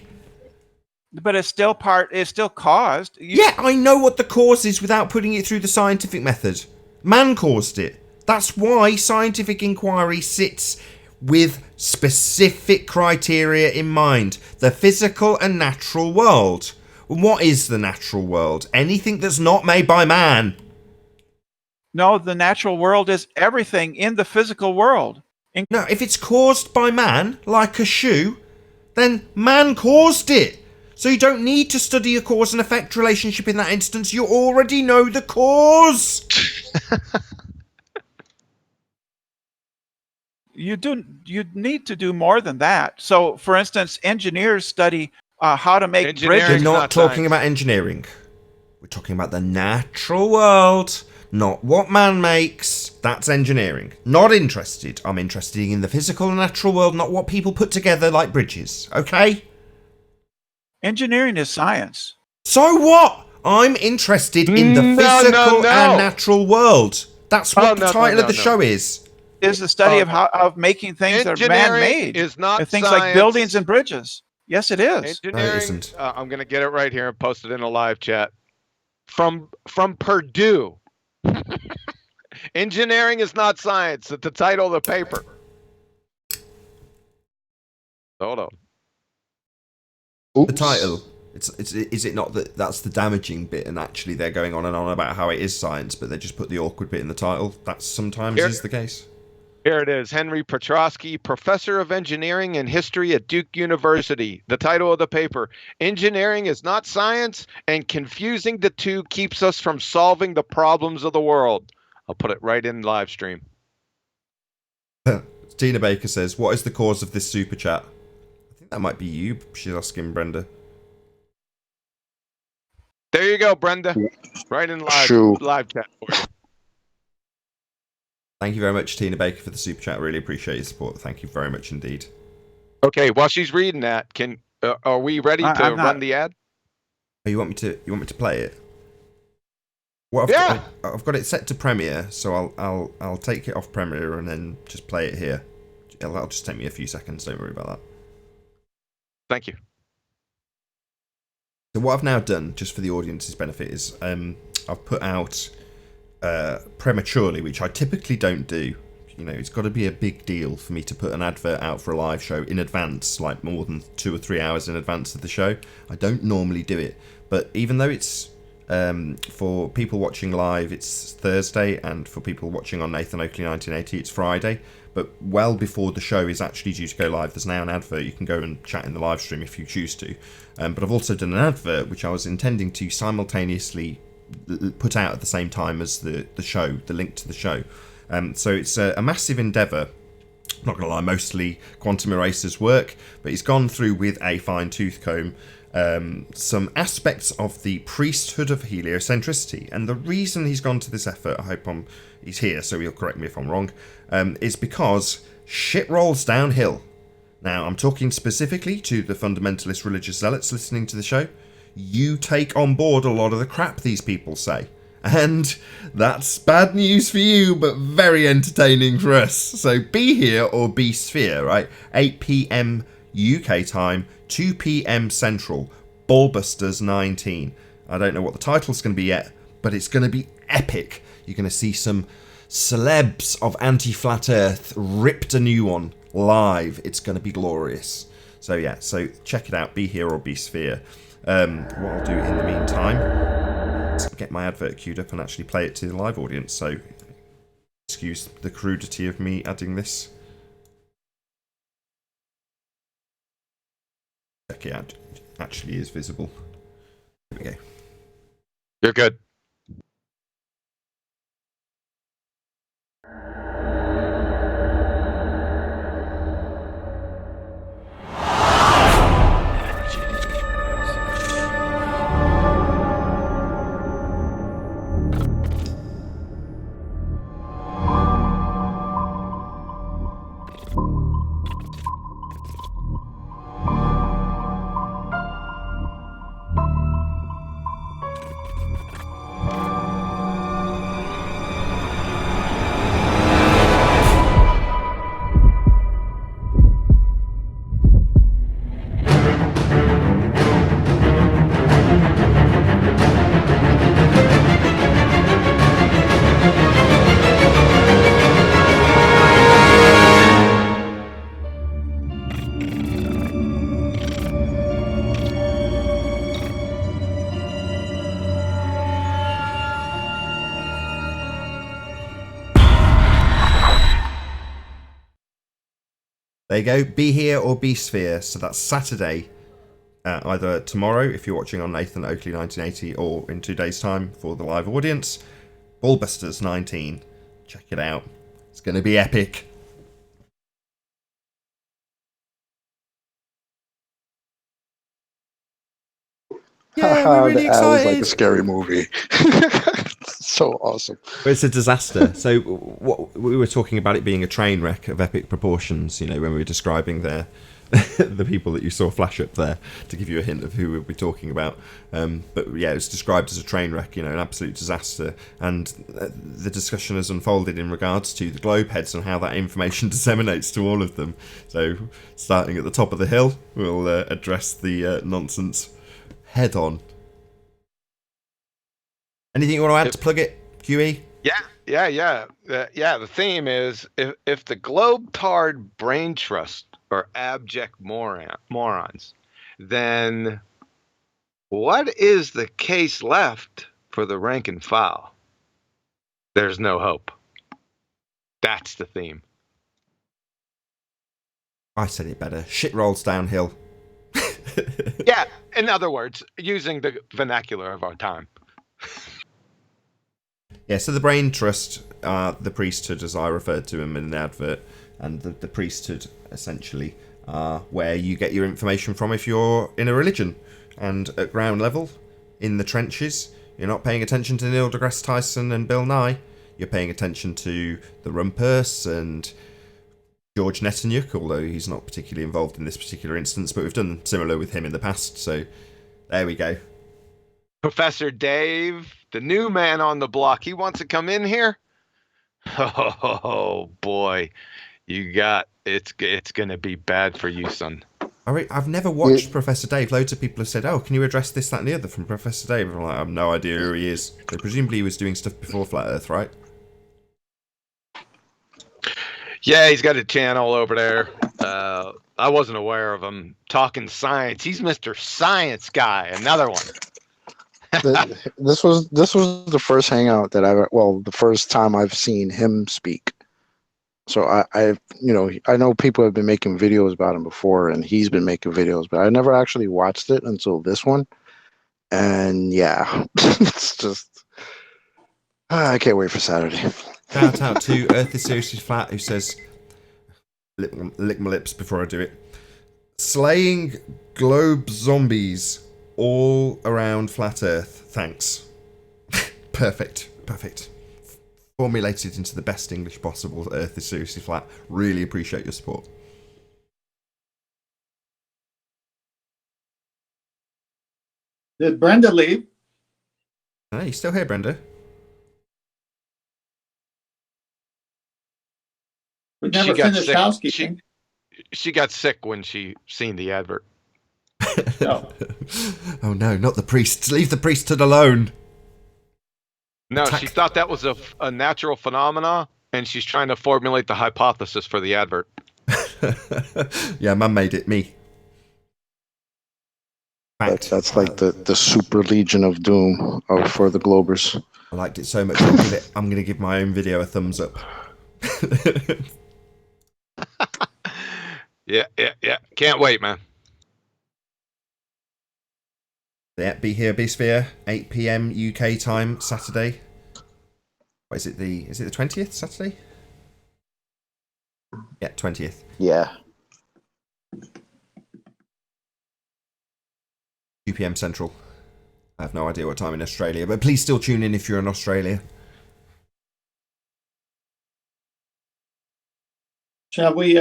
But it's still caused. Yeah, I know what the cause is without putting it through the scientific method. Man caused it. That's why scientific inquiry sits with specific criteria in mind. The physical and natural world. What is the natural world? Anything that's not made by man. No, the natural world is everything in the physical world. No, if it's caused by man, like a shoe, then man caused it. So you don't need to study a cause and effect relationship in that instance. You already know the cause. You need to do more than that. So, for instance, engineers study how to make bridges. We're not talking about engineering. We're talking about the natural world, not what man makes. That's engineering. Not interested. I'm interested in the physical and natural world, not what people put together like bridges. Okay? Engineering is science. So what? I'm interested in the physical and natural world. That's what the title of the show is. Is the study of making things that are man-made. Is not things science. like buildings and bridges. Yes, it is. Engineering, no, it isn't. I'm going to get it right here and post it in a live chat. From Purdue. Engineering is not science. It's the title of the paper. Hold on. The title. Is it not that that's the damaging bit, and actually they're going on and on about how it is science, but they just put the awkward bit in the title? That sometimes is the case. Here it is. Henry Petrosky, professor of engineering and history at Duke University. The title of the paper: Engineering is not science, and confusing the two keeps us from solving the problems of the world. I'll put it right in live stream. Tina Baker says, what is the cause of this super chat? That might be you, she's asking Brenda. There you go, Brenda. Right in live chat for you. Thank you very much, Tina Baker, for the super chat. Really appreciate your support. Thank you very much indeed. Okay, while she's reading that, are we ready to run the ad? Oh, you want me to play it? Well, I've got it set to Premiere, so I'll take it off Premiere and then just play it here. It'll just take me a few seconds. Don't worry about that. Thank you. So what I've now done, just for the audience's benefit, is I've put out prematurely, which I typically don't do. You know, it's got to be a big deal for me to put an advert out for a live show in advance, like more than 2 or 3 hours in advance of the show. I don't normally do it, but even though it's for people watching live, it's Thursday, and for people watching on Nathan Oakley 1980, it's Friday. But well before the show is actually due to go live, there's now an advert. You can go and chat in the live stream if you choose to. But I've also done an advert which I was intending to simultaneously put out at the same time as the show, the link to the show. So it's a massive endeavour. Not going to lie, mostly Quantum Eraser's work, but he's gone through with a fine-tooth comb some aspects of the priesthood of heliocentricity. And the reason he's gone to this effort, I hope he's here, so he'll correct me if I'm wrong, is because shit rolls downhill. Now, I'm talking specifically to the fundamentalist religious zealots listening to the show. You take on board a lot of the crap these people say. And that's bad news for you, but very entertaining for us. So be here or be sphere, right? 8 p.m. UK time, 2 p.m. Central, Ballbusters 19. I don't know what the title's going to be yet, but it's going to be epic. You're going to see some celebs of anti-flat Earth ripped a new one live. It's going to be glorious. So yeah, so check it out. Be here or be sphere. What I'll do in the meantime, get my advert queued up and actually play it to the live audience. So excuse the crudity of me adding this. Check it out. It actually is visible. There we go. You're good. There you go. Be here or be sphere. So that's Saturday, either tomorrow if you're watching on Nathan Oakley 1980, or in 2 days' time for the live audience. Ballbusters 19. Check it out. It's going to be epic. Yeah, we're really excited. That was like a scary movie. So awesome. It's a disaster. So what we were talking about, it being a train wreck of epic proportions, you know, when we were describing the people that you saw flash up there, to give you a hint of who we'll be talking about. But yeah, it's described as a train wreck, you know, an absolute disaster. And the discussion has unfolded in regards to the globe heads and how that information disseminates to all of them. So starting at the top of the hill, we'll address the nonsense head on. Anything you want to add to plug it, QE? Yeah. The theme is if the globe-tard brain trust are abject morons, then what is the case left for the rank and file? There's no hope. That's the theme. I said it better. Shit rolls downhill. Yeah, in other words, using the vernacular of our time. Yeah, so the brain trust, the priesthood, as I referred to them in the advert, and the priesthood essentially where you get your information from if you're in a religion. And at ground level, in the trenches, you're not paying attention to Neil deGrasse Tyson and Bill Nye. You're paying attention to the Rumpus and George Netanyahu, although he's not particularly involved in this particular instance, but we've done similar with him in the past, so there we go. Professor Dave, the new man on the block, he wants to come in here? Oh, boy. It's going to be bad for you, son. I've never watched Professor Dave. Loads of people have said, oh, can you address this, that, and the other from Professor Dave? I'm like, I have no idea who he is. So presumably he was doing stuff before Flat Earth, right? Yeah, he's got a channel over there. I wasn't aware of him. Talking science. He's Mr. Science Guy. Another one. This was the first hangout that the first time I've seen him speak. So I know people have been making videos about him before, and he's been making videos, but I never actually watched it until this one. And yeah, it's just I can't wait for Saturday. Shout out to Earth is Seriously Flat, who says, lick my lips before I do it, slaying globe zombies all around Flat Earth. Thanks. Perfect. Formulated into the best English possible. Earth is Seriously Flat. Really appreciate your support. Did Brenda leave? Hey, you still here, Brenda? We never finished housekeeping. She got sick when she seen the advert. No. Oh no, not the priests. Leave the priesthood alone. No, she thought that was a natural phenomena, and she's trying to formulate the hypothesis for the advert. Yeah, Mum made it me. That's like the super legion of doom for the Globers. I liked it so much. I'm going to give my own video a thumbs up. Yeah. Can't wait, man. Yeah, be here, Bsphere, 8 PM UK time, Saturday. What is it? The 20th Saturday? Yeah, 20th. Yeah. 2 PM Central. I have no idea what time in Australia, but please still tune in if you're in Australia. Shall we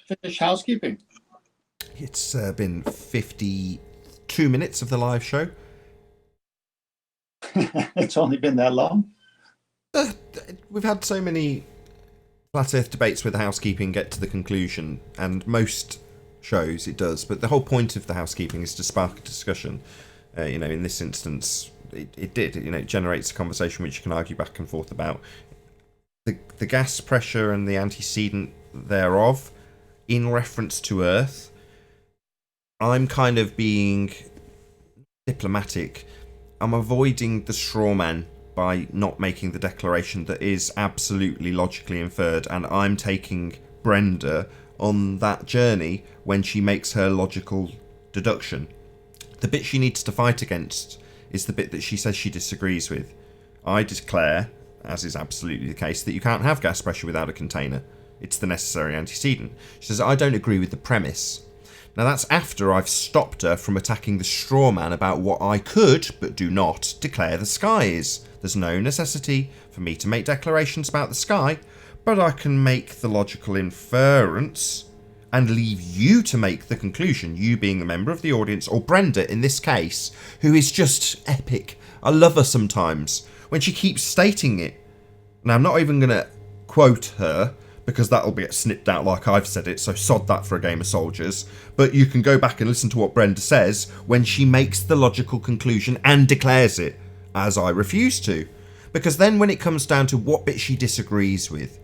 finish housekeeping? It's been 52 minutes of the live show. It's only been that long? We've had so many Flat Earth debates where the housekeeping get to the conclusion, and most shows it does, but the whole point of the housekeeping is to spark a discussion. In this instance, it did. It generates a conversation which you can argue back and forth about. The gas pressure and the antecedent thereof, in reference to Earth, I'm kind of being diplomatic. I'm avoiding the straw man by not making the declaration that is absolutely logically inferred, and I'm taking Brenda on that journey when she makes her logical deduction. The bit she needs to fight against is the bit that she says she disagrees with. I declare, as is absolutely the case, that you can't have gas pressure without a container. It's the necessary antecedent. She says, I don't agree with the premise. Now that's after I've stopped her from attacking the straw man about what I could, but do not, declare the sky is. There's no necessity for me to make declarations about the sky, but I can make the logical inference and leave you to make the conclusion, you being the member of the audience, or Brenda in this case, who is just epic. I love her sometimes when she keeps stating it. Now I'm not even going to quote her, because that'll get snipped out like I've said it, so sod that for a game of soldiers. But you can go back and listen to what Brenda says when she makes the logical conclusion and declares it, as I refuse to. Because then when it comes down to what bit she disagrees with,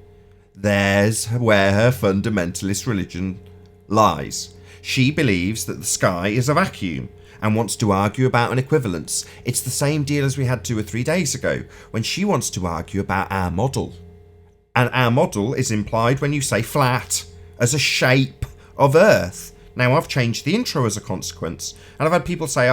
there's where her fundamentalist religion lies. She believes that the sky is a vacuum and wants to argue about an equivalence. It's the same deal as we had 2 or 3 days ago, when she wants to argue about our model. And our model is implied when you say flat, as a shape of Earth. Now, I've changed the intro as a consequence. And I've had people say,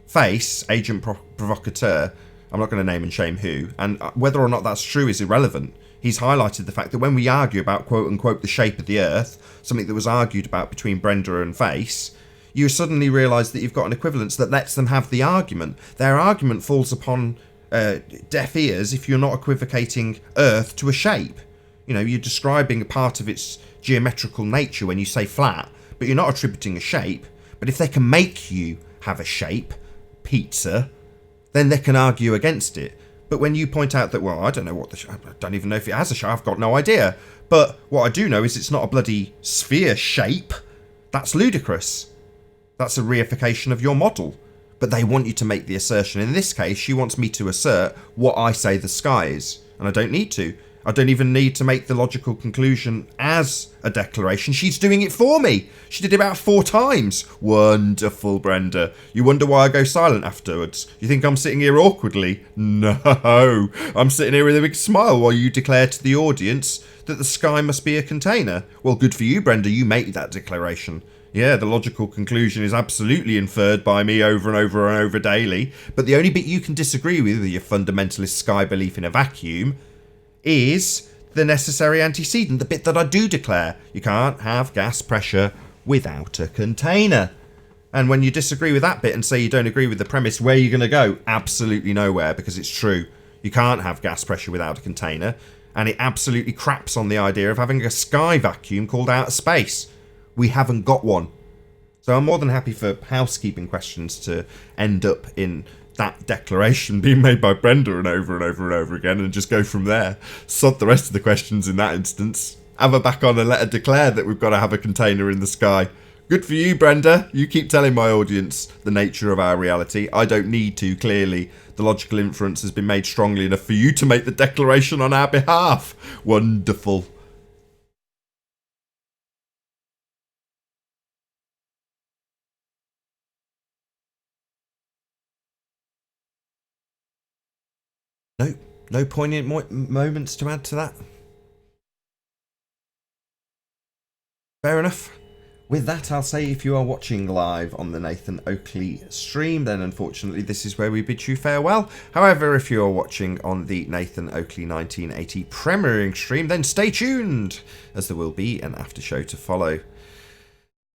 face, agent provocateur. I'm not going to name and shame who. And whether or not that's true is irrelevant. he's highlighted the fact that when we argue about quote-unquote the shape of the Earth, something that was argued about between Brenda and Face, you suddenly realise that you've got an equivalence that lets them have the argument. Their argument falls upon deaf ears if you're not equivocating Earth to a shape. You know, you're describing a part of its geometrical nature when you say flat, but you're not attributing a shape. But if they can make you have a shape, pizza, then they can argue against it. But when you point out that, well, I don't know what I don't even know if it has a shape, I've got no idea. But what I do know is it's not a bloody sphere shape. That's ludicrous. That's a reification of your model. But they want you to make the assertion. In this case, she wants me to assert what I say the sky is. And I don't need to. I don't even need to make the logical conclusion as a declaration. She's doing it for me. She did it about 4 times. Wonderful, Brenda. You wonder why I go silent afterwards? You think I'm sitting here awkwardly? No. I'm sitting here with a big smile while you declare to the audience that the sky must be a container. Well, good for you, Brenda. You make that declaration. Yeah, the logical conclusion is absolutely inferred by me over and over and over daily. But the only bit you can disagree with your fundamentalist sky belief in a vacuum is the necessary antecedent, the bit that I do declare. You can't have gas pressure without a container. And when you disagree with that bit and say you don't agree with the premise, where are you going to go? Absolutely nowhere, because it's true. You can't have gas pressure without a container. And it absolutely craps on the idea of having a sky vacuum called outer space. We haven't got one. So I'm more than happy for housekeeping questions to end up in that declaration being made by Brenda and over and over and over again, and just go from there. Sod the rest of the questions in that instance. Have her back on and let her declare that we've got to have a container in the sky. Good for you, Brenda. You keep telling my audience the nature of our reality. I don't need to, clearly. The logical inference has been made strongly enough for you to make the declaration on our behalf. Wonderful. No poignant moments to add to that? Fair enough. With that, I'll say if you are watching live on the Nathan Oakley stream, then unfortunately this is where we bid you farewell. However, if you are watching on the Nathan Oakley 1980 premiering stream, then stay tuned, as there will be an after show to follow.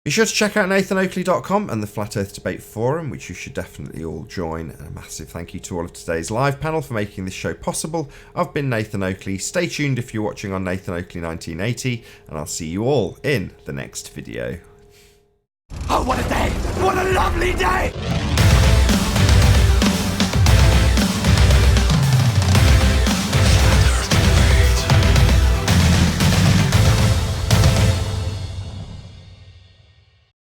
Be sure to check out nathanoakley.com and the Flat Earth Debate Forum, which you should definitely all join. And a massive thank you to all of today's live panel for making this show possible. I've been Nathan Oakley. Stay tuned if you're watching on Nathan Oakley 1980, and I'll see you all in the next video. Oh, what a day! What a lovely day!